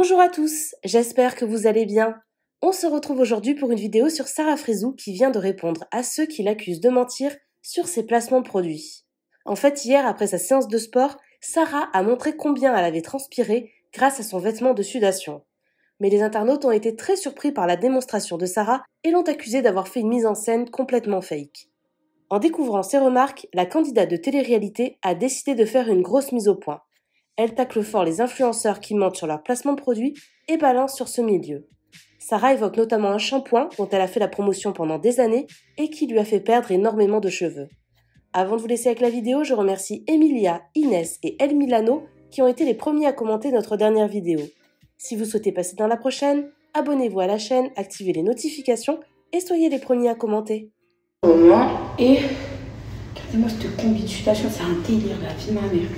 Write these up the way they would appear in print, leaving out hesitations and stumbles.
Bonjour à tous, j'espère que vous allez bien. On se retrouve aujourd'hui pour une vidéo sur Sarah Frézou qui vient de répondre à ceux qui l'accusent de mentir sur ses placements de produits. En fait, hier, après sa séance de sport, Sarah a montré combien elle avait transpiré grâce à son vêtement de sudation. Mais les internautes ont été très surpris par la démonstration de Sarah et l'ont accusée d'avoir fait une mise en scène complètement fake. En découvrant ces remarques, la candidate de télé-réalité a décidé de faire une grosse mise au point. Elle tacle fort les influenceurs qui mentent sur leur placement de produits et balance sur ce milieu. Sarah évoque notamment un shampoing dont elle a fait la promotion pendant des années et qui lui a fait perdre énormément de cheveux. Avant de vous laisser avec la vidéo, je remercie Emilia, Inès et El Milano qui ont été les premiers à commenter notre dernière vidéo. Si vous souhaitez passer dans la prochaine, abonnez-vous à la chaîne, activez les notifications et soyez les premiers à commenter. Et regardez-moi cette combi de sudation, c'est un délire, la vie de ma mère.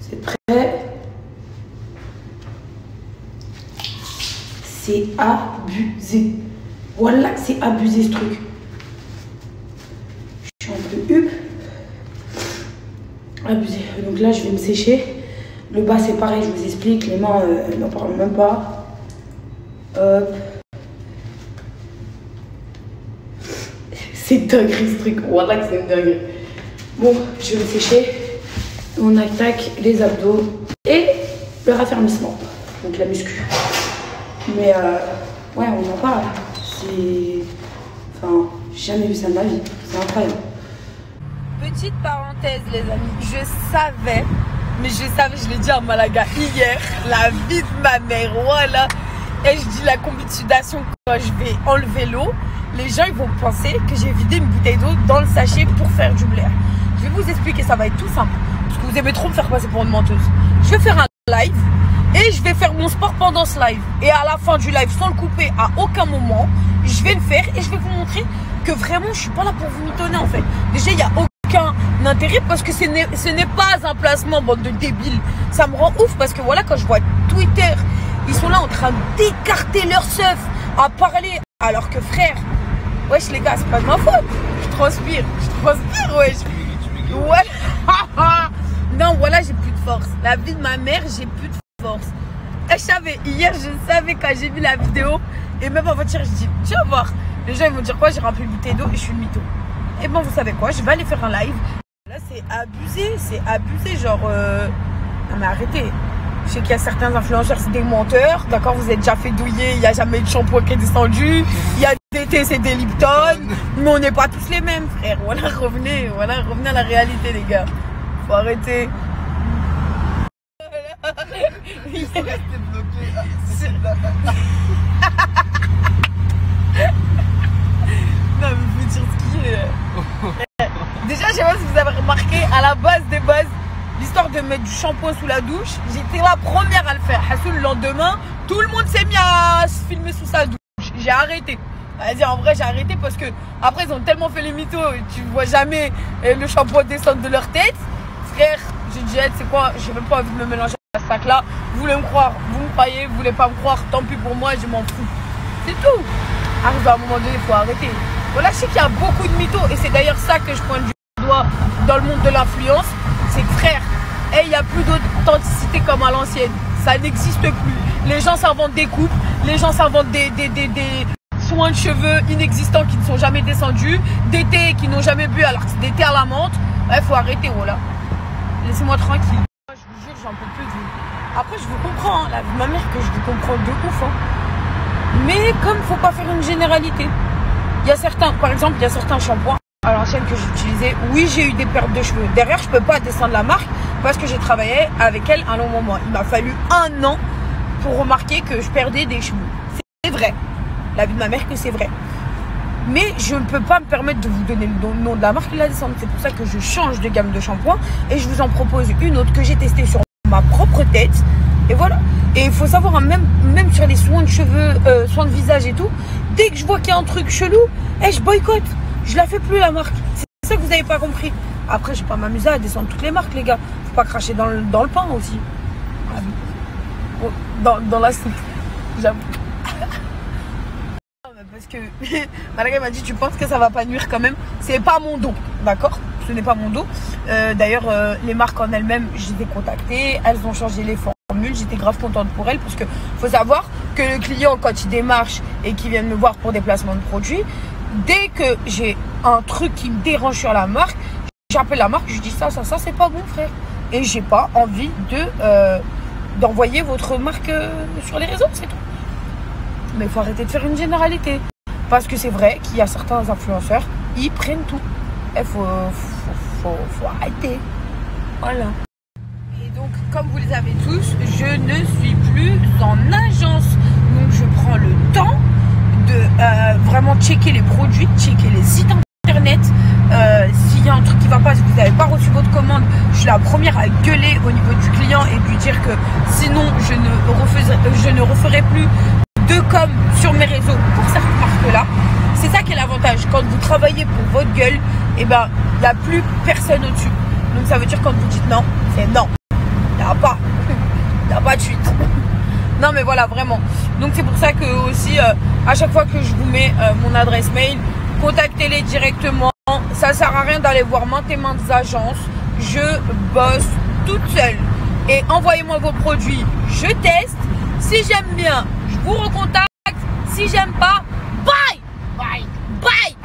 C'est prêt. C'est abusé. Voilà, c'est abusé ce truc. Je suis un peu hup. Abusé. Donc là, je vais me sécher. Le bas, c'est pareil, je vous explique. Les mains, n'en parlons même pas. Hop. C'est dinguerie ce truc. Voilà que c'est une dinguerie. Bon, je vais me sécher. On attaque les abdos et le raffermissement, donc la muscu. Mais ouais, on en parle. C'est... Enfin, j'ai jamais vu ça de ma vie. C'est incroyable. Petite parenthèse, les amis. Je l'ai dit à Malaga hier, la vie de ma mère, voilà. Et je dis la combi de sudation, quand je vais enlever l'eau, les gens ils vont penser que j'ai vidé une bouteille d'eau dans le sachet pour faire du blaire. Je vais vous expliquer, ça va être tout simple. Parce que vous aimez trop me faire passer pour une menteuse. Je vais faire un live et je vais faire mon sport pendant ce live. Et à la fin du live, sans le couper à aucun moment, je vais le faire et je vais vous montrer que vraiment je suis pas là pour vous mitonner en fait. Déjà, il n'y a aucun intérêt parce que ce n'est pas un placement, bande de débiles. Ça me rend ouf parce que voilà, quand je vois Twitter, ils sont là en train d'écarter leur seuf à parler. Alors que frère, wesh les gars, c'est pas de ma faute. Je transpire, wesh. Ouais. Non, voilà, j'ai plus de force. La vie de ma mère, j'ai plus de force. Et hier, je savais quand j'ai vu la vidéo. Et même avant de dire, je dis, tu vas voir. Les gens, ils vont dire quoi? J'ai rempli une bouteille d'eau et je suis une mytho. Et bon, vous savez quoi? Je vais aller faire un live. Là, c'est abusé. Genre, non, mais arrêtez. Je sais qu'il y a certains influenceurs, c'est des menteurs. D'accord, vous êtes déjà fait douiller. Il n'y a jamais de shampoing qui est descendu. Il y a des thés, c'est des Lipton. Mais on n'est pas tous les mêmes, frère. Voilà, revenez à la réalité, les gars. Faut arrêter. Il faut rester bloqué. Non, mais faut dire ce qui est. Déjà, je sais pas si vous avez remarqué, à la base des bases, l'histoire de mettre du shampoing sous la douche, j'étais la première à le faire. Hassoul, le lendemain, tout le monde s'est mis à se filmer sous sa douche. J'ai arrêté. Vas-y, en vrai, j'ai arrêté parce que après, ils ont tellement fait les mythos, tu vois jamais le shampoing descendre de leur tête. Frère, j'ai dit, c'est quoi, j'ai même pas envie de me mélanger à ce sac-là. Vous voulez me croire, vous me croyez, vous voulez pas me croire, tant pis pour moi, je m'en fous. C'est tout. Arrive à un moment donné, il faut arrêter. Voilà, je sais qu'il y a beaucoup de mythos et c'est d'ailleurs ça que je pointe du doigt dans le monde de l'influence. C'est que frère, il n'y a plus d'authenticité comme à l'ancienne. Ça n'existe plus. Les gens s'inventent des coupes, les gens s'inventent des soins de cheveux inexistants qui ne sont jamais descendus, des thés qui n'ont jamais bu alors que c'est des thés à la menthe. Il faut arrêter, voilà. Laissez-moi tranquille. Je vous jure, j'en peux plus de vous. Après, je vous comprends, hein, la vie de ma mère, que je vous comprends de ouf. Hein. Mais comme il ne faut pas faire une généralité. Il y a certains, par exemple, il y a certains shampoings à l'ancienne que j'utilisais. Oui, j'ai eu des pertes de cheveux. Derrière, je ne peux pas descendre la marque parce que j'ai travaillé avec elle un long moment. Il m'a fallu 1 an pour remarquer que je perdais des cheveux. C'est vrai. La vie de ma mère que c'est vrai. Mais je ne peux pas me permettre de vous donner le nom de la marque et la descendre. C'est pour ça que je change de gamme de shampoing et je vous en propose une autre que j'ai testée sur ma propre tête. Et voilà. Et il faut savoir, même sur les soins de cheveux, soins de visage et tout, dès que je vois qu'il y a un truc chelou, je boycotte. Je la fais plus la marque. C'est ça que vous n'avez pas compris. Après, je ne vais pas m'amuser à descendre toutes les marques, les gars. Faut pas cracher dans le pain aussi. Dans la soupe. J'avoue. Parce que Malaga m'a dit, tu penses que ça va pas nuire quand même? C'est pas mon dos, d'accord? Ce n'est pas mon dos. D'ailleurs, les marques en elles-mêmes, je les ai contactées. Elles ont changé les formes. formule. J'étais grave contente pour elle parce que faut savoir que le client, quand il démarche et qu'il vient me voir pour des placements de produits, dès que j'ai un truc qui me dérange sur la marque, j'appelle la marque, je dis ça c'est pas bon frère. Et j'ai pas envie d'envoyer votre marque sur les réseaux, c'est tout. Mais il faut arrêter de faire une généralité. Parce que c'est vrai qu'il y a certains influenceurs, ils prennent tout. Il faut arrêter. Voilà. Et donc, comme vous le savez tous, je ne suis plus en agence. Donc, je prends le temps de vraiment checker les produits, checker les sites internet. S'il y a un truc qui ne va pas, si vous n'avez pas reçu votre commande, je suis la première à gueuler au niveau du client et lui dire que sinon, je ne referai plus de com sur mes réseaux pour cette marque-là. C'est ça qui est l'avantage. Quand vous travaillez pour votre gueule, et ben, il n'y a plus personne au-dessus. Donc ça veut dire quand vous dites non, c'est non. Il n'y a pas de suite. Non mais voilà, vraiment. Donc c'est pour ça que aussi, à chaque fois que je vous mets mon adresse mail, contactez-les directement. Ça sert à rien d'aller voir maintes et maintes agences. Je bosse toute seule. Et envoyez-moi vos produits, je teste. Si j'aime bien, je vous recontacte. Si j'aime pas, bye, bye, bye.